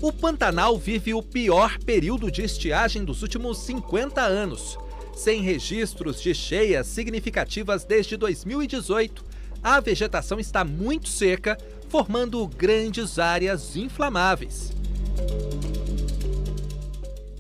O Pantanal vive o pior período de estiagem dos últimos 50 anos. Sem registros de cheias significativas desde 2018, a vegetação está muito seca, formando grandes áreas inflamáveis.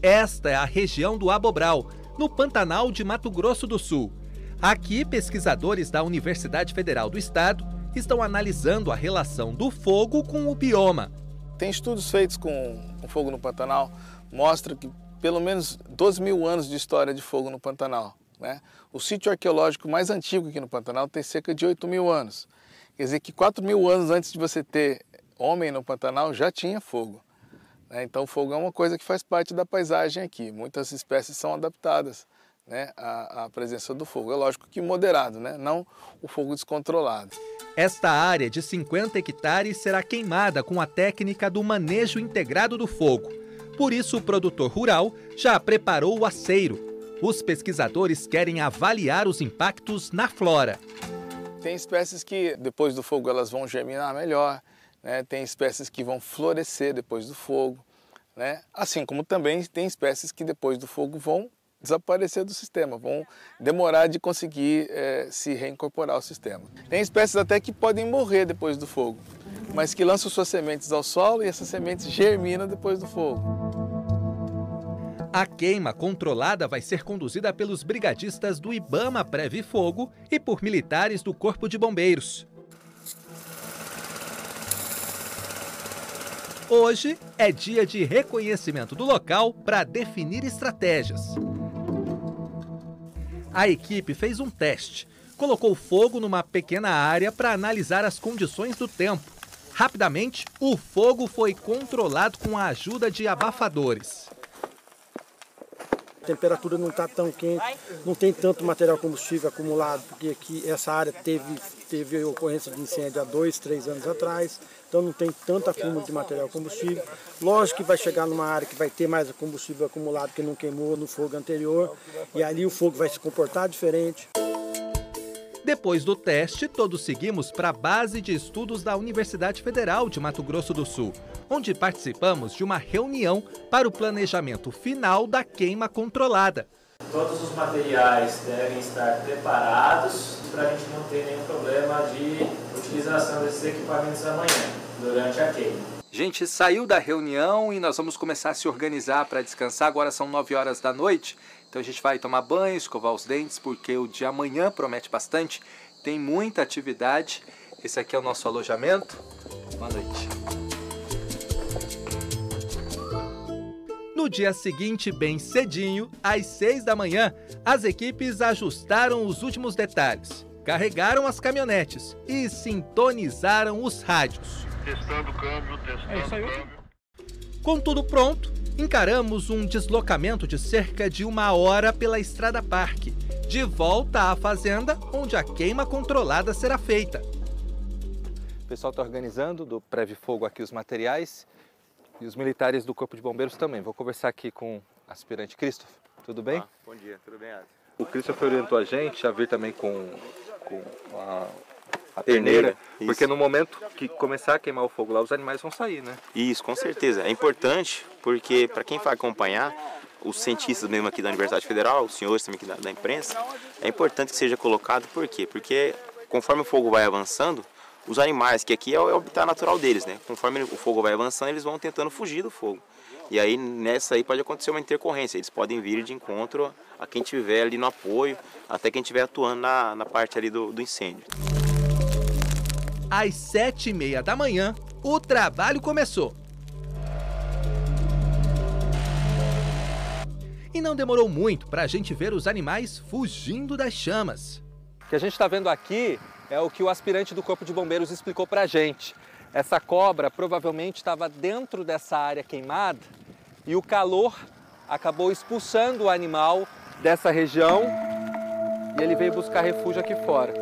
Esta é a região do Abobral, no Pantanal de Mato Grosso do Sul. Aqui, pesquisadores da Universidade Federal do Estado estão analisando a relação do fogo com o bioma. Tem estudos feitos com o fogo no Pantanal, mostra que pelo menos 12 mil anos de história de fogo no Pantanal, né? O sítio arqueológico mais antigo aqui no Pantanal tem cerca de 8 mil anos. Quer dizer que 4 mil anos antes de você ter homem no Pantanal já tinha fogo. Então o fogo é uma coisa que faz parte da paisagem aqui. Muitas espécies são adaptadas, né, à presença do fogo. É lógico que moderado, né? Não o fogo descontrolado. Esta área de 50 hectares será queimada com a técnica do manejo integrado do fogo. Por isso o produtor rural já preparou o aceiro. Os pesquisadores querem avaliar os impactos na flora. Tem espécies que depois do fogo elas vão germinar melhor, né? Tem espécies que vão florescer depois do fogo, né? Assim como também tem espécies que depois do fogo vão desaparecer do sistema, vão demorar de conseguir se reincorporar ao sistema. Tem espécies até que podem morrer depois do fogo, mas que lançam suas sementes ao solo e essas sementes germinam depois do fogo. A queima controlada vai ser conduzida pelos brigadistas do Ibama Preve Fogo e por militares do Corpo de Bombeiros. Hoje é dia de reconhecimento do local para definir estratégias. A equipe fez um teste, colocou fogo numa pequena área para analisar as condições do tempo. Rapidamente, o fogo foi controlado com a ajuda de abafadores. A temperatura não está tão quente, não tem tanto material combustível acumulado, porque aqui essa área teve ocorrência de incêndio há 2, 3 anos atrás, então não tem tanto acúmulo de material combustível. Lógico que vai chegar numa área que vai ter mais combustível acumulado que não queimou no fogo anterior, e ali o fogo vai se comportar diferente. Depois do teste, todos seguimos para a base de estudos da Universidade Federal de Mato Grosso do Sul, onde participamos de uma reunião para o planejamento final da queima controlada. Todos os materiais devem estar preparados para a gente não ter nenhum problema de utilização desses equipamentos amanhã, durante a queima. Gente, saiu da reunião e nós vamos começar a se organizar para descansar. Agora são 9 horas da noite. Então a gente vai tomar banho, escovar os dentes, porque o de amanhã promete bastante. Tem muita atividade. Esse aqui é o nosso alojamento. Boa noite. No dia seguinte, bem cedinho, às 6 da manhã, as equipes ajustaram os últimos detalhes, carregaram as caminhonetes e sintonizaram os rádios. Testando o câmbio, testando o câmbio. Com tudo pronto, encaramos um deslocamento de cerca de 1 hora pela Estrada Parque, de volta à fazenda onde a queima controlada será feita. O pessoal está organizando do Preve Fogo aqui os materiais e os militares do Corpo de Bombeiros também. Vou conversar aqui com o aspirante Christopher. Tudo bem? Bom dia, tudo bem, Adi? O Christopher orientou a gente a vir também com a perneira, porque no momento que começar a queimar o fogo lá, os animais vão sair, né? Isso, com certeza. É importante porque, para quem vai acompanhar, os cientistas mesmo aqui da Universidade Federal, os senhores também aqui da imprensa, é importante que seja colocado, por quê? Porque conforme o fogo vai avançando, os animais, que aqui é o habitat natural deles, né? Conforme o fogo vai avançando, eles vão tentando fugir do fogo. E aí, nessa aí, pode acontecer uma intercorrência. Eles podem vir de encontro a quem estiver ali no apoio, até quem estiver atuando na parte ali do incêndio. Às 7h30 da manhã, o trabalho começou. E não demorou muito para a gente ver os animais fugindo das chamas. O que a gente está vendo aqui é o que o aspirante do Corpo de Bombeiros explicou para a gente. Essa cobra provavelmente estava dentro dessa área queimada e o calor acabou expulsando o animal dessa região e ele veio buscar refúgio aqui fora.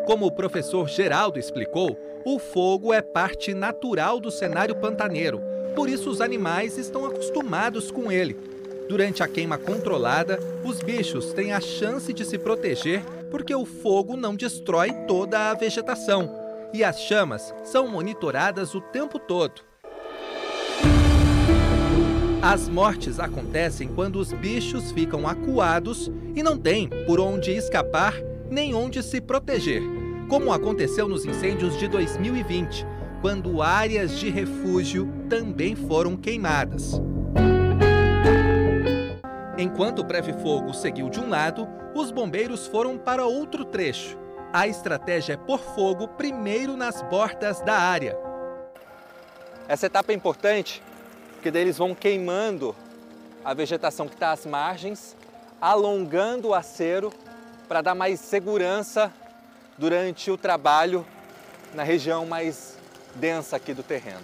Como o professor Geraldo explicou, o fogo é parte natural do cenário pantaneiro, por isso os animais estão acostumados com ele. Durante a queima controlada, os bichos têm a chance de se proteger porque o fogo não destrói toda a vegetação. e as chamas são monitoradas o tempo todo. As mortes acontecem quando os bichos ficam acuados e não têm por onde escapar nem onde se proteger, como aconteceu nos incêndios de 2020, quando áreas de refúgio também foram queimadas. Enquanto o Previfogo seguiu de um lado, os bombeiros foram para outro trecho. A estratégia é pôr fogo primeiro nas bordas da área. Essa etapa é importante porque daí eles vão queimando a vegetação que está às margens, alongando o acero para dar mais segurança durante o trabalho na região mais densa aqui do terreno.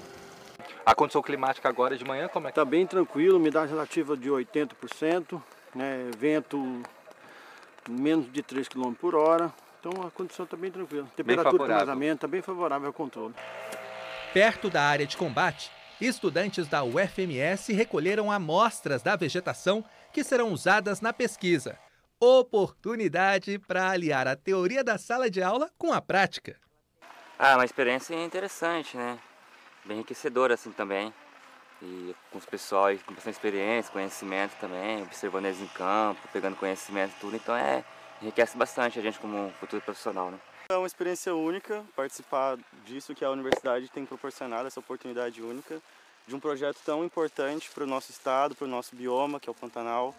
A condição climática agora de manhã, como é que está? Bem tranquilo, umidade relativa de 80%, né? Vento menos de 3 km por hora, então a condição está bem tranquila. Temperatura de armazenamento está bem favorável ao controle. Perto da área de combate, estudantes da UFMS recolheram amostras da vegetação que serão usadas na pesquisa. Oportunidade para aliar a teoria da sala de aula com a prática. Uma experiência interessante, né? Bem enriquecedora assim também. E com os pessoal com bastante experiência, conhecimento também, observando eles em campo, pegando conhecimento e tudo. Então enriquece bastante a gente como futuro profissional, né? É uma experiência única participar disso que a universidade tem proporcionado, essa oportunidade única de um projeto tão importante para o nosso estado, para o nosso bioma, que é o Pantanal.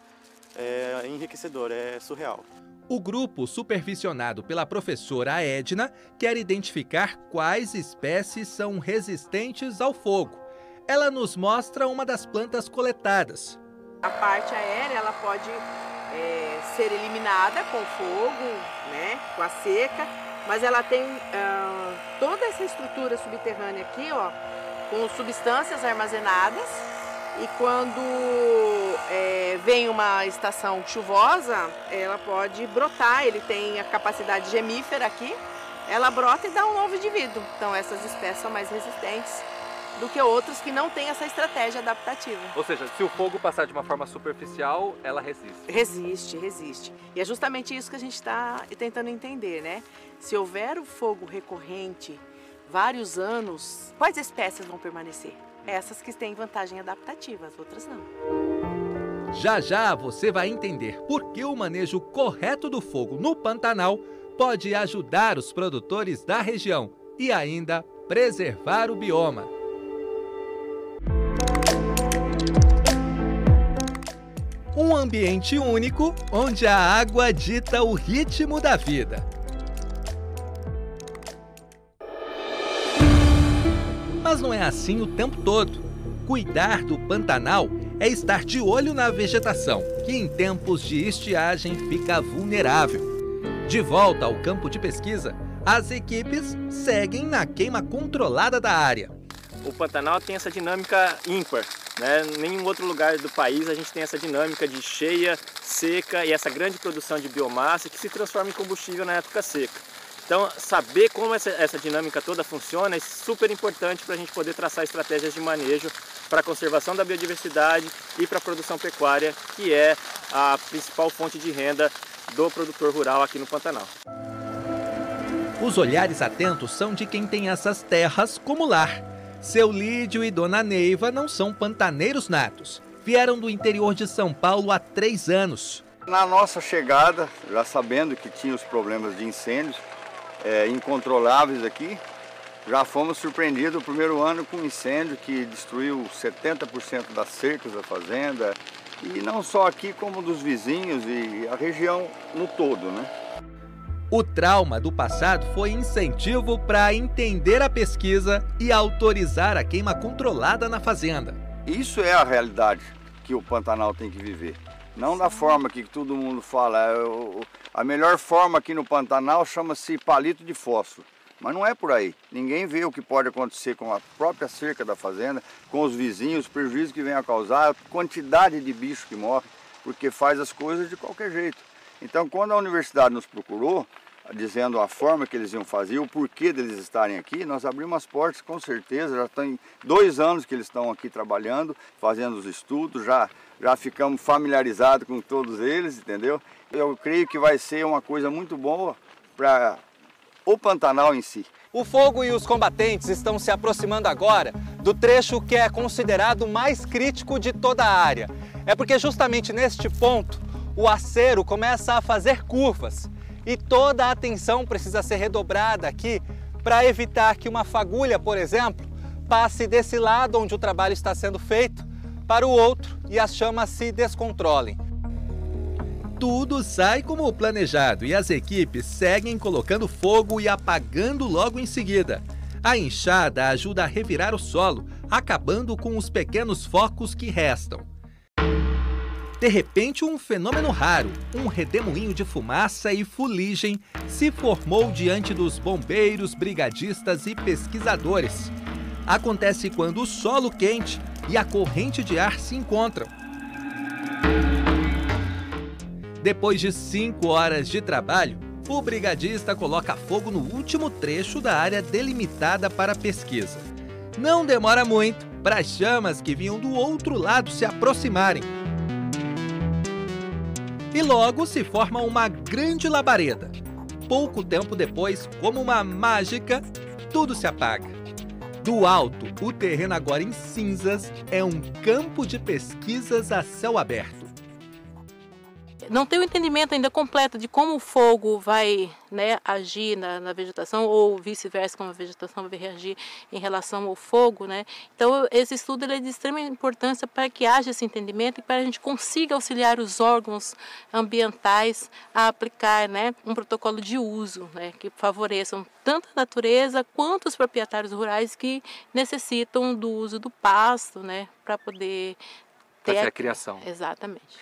É enriquecedor, é surreal. O grupo, supervisionado pela professora Edna, quer identificar quais espécies são resistentes ao fogo. Ela nos mostra uma das plantas coletadas. A parte aérea ela pode ser eliminada com fogo, né, com a seca, mas ela tem toda essa estrutura subterrânea aqui, ó, com substâncias armazenadas, e quando vem uma estação chuvosa, ela pode brotar, ele tem a capacidade gemífera aqui, ela brota e dá um novo indivíduo. Então essas espécies são mais resistentes do que outros que não têm essa estratégia adaptativa. Ou seja, se o fogo passar de uma forma superficial, ela resiste. Resiste. E é justamente isso que a gente está tentando entender, né? Se houver o fogo recorrente, vários anos, quais espécies vão permanecer? Essas que têm vantagem adaptativa, as outras não. Já já você vai entender por que o manejo correto do fogo no Pantanal pode ajudar os produtores da região e ainda preservar o bioma. Um ambiente único onde a água dita o ritmo da vida. Mas não é assim o tempo todo. Cuidar do Pantanal é estar de olho na vegetação, que em tempos de estiagem fica vulnerável. De volta ao campo de pesquisa, as equipes seguem na queima controlada da área. O Pantanal tem essa dinâmica ímpar, né? Nenhum outro lugar do país a gente tem essa dinâmica de cheia, seca e essa grande produção de biomassa que se transforma em combustível na época seca. Então, saber como essa dinâmica toda funciona é super importante para a gente poder traçar estratégias de manejo para a conservação da biodiversidade e para a produção pecuária, que é a principal fonte de renda do produtor rural aqui no Pantanal. Os olhares atentos são de quem tem essas terras como lar. Seu Lídio e Dona Neiva não são pantaneiros natos. Vieram do interior de São Paulo há 3 anos. Na nossa chegada, já sabendo que tinha os problemas de incêndios incontroláveis aqui, já fomos surpreendidos no primeiro ano com um incêndio que destruiu 70% das cercas da fazenda. E não só aqui, como dos vizinhos e a região no todo, né? O trauma do passado foi incentivo para entender a pesquisa e autorizar a queima controlada na fazenda. Isso é a realidade que o Pantanal tem que viver. Não da forma que todo mundo fala. A melhor forma aqui no Pantanal chama-se palito de fósforo. Mas não é por aí. Ninguém vê o que pode acontecer com a própria cerca da fazenda, com os vizinhos, os prejuízos que vem a causar, a quantidade de bicho que morre, porque faz as coisas de qualquer jeito. Então, quando a universidade nos procurou, dizendo a forma que eles iam fazer, o porquê deles estarem aqui, nós abrimos as portas com certeza. Já tem 2 anos que eles estão aqui trabalhando, fazendo os estudos, já ficamos familiarizados com todos eles, entendeu? Eu creio que vai ser uma coisa muito boa para o Pantanal em si. O fogo e os combatentes estão se aproximando agora do trecho que é considerado mais crítico de toda a área. É porque justamente neste ponto o aceiro começa a fazer curvas e toda a atenção precisa ser redobrada aqui para evitar que uma fagulha, por exemplo, passe desse lado onde o trabalho está sendo feito para o outro e as chamas se descontrolem. Tudo sai como planejado e as equipes seguem colocando fogo e apagando logo em seguida. A enxada ajuda a revirar o solo, acabando com os pequenos focos que restam. De repente, um fenômeno raro, um redemoinho de fumaça e fuligem, se formou diante dos bombeiros, brigadistas e pesquisadores. Acontece quando o solo quente e a corrente de ar se encontram. Depois de 5 horas de trabalho, o brigadista coloca fogo no último trecho da área delimitada para pesquisa. Não demora muito para as chamas que vinham do outro lado se aproximarem. E logo se forma uma grande labareda. Pouco tempo depois, como uma mágica, tudo se apaga. Do alto, o terreno agora em cinzas é um campo de pesquisas a céu aberto. Não tem o entendimento ainda completo de como o fogo vai, né, agir na vegetação ou vice-versa, como a vegetação vai reagir em relação ao fogo, né? Então esse estudo ele é de extrema importância para que haja esse entendimento e para a gente consiga auxiliar os órgãos ambientais a aplicar, né, um protocolo de uso, né, que favoreçam tanto a natureza quanto os proprietários rurais que necessitam do uso do pasto, né, para poder fazer a criação. Exatamente.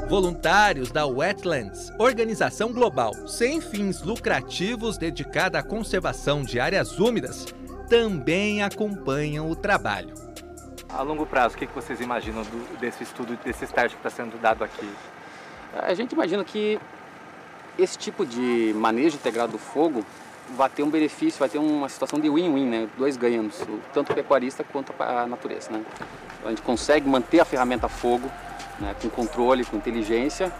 Voluntários da Wetlands, organização global sem fins lucrativos dedicada à conservação de áreas úmidas, também acompanham o trabalho. A longo prazo, o que vocês imaginam desse estudo, desse estágio que está sendo dado aqui? A gente imagina que esse tipo de manejo integrado do fogo vai ter um benefício, vai ter uma situação de win-win, né? 2 ganhamos, tanto o pecuarista quanto a natureza, né? A gente consegue manter a ferramenta a fogo, né, com controle, com inteligência,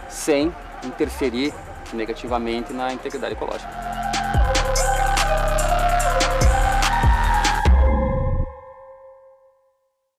sem interferir negativamente na integridade ecológica.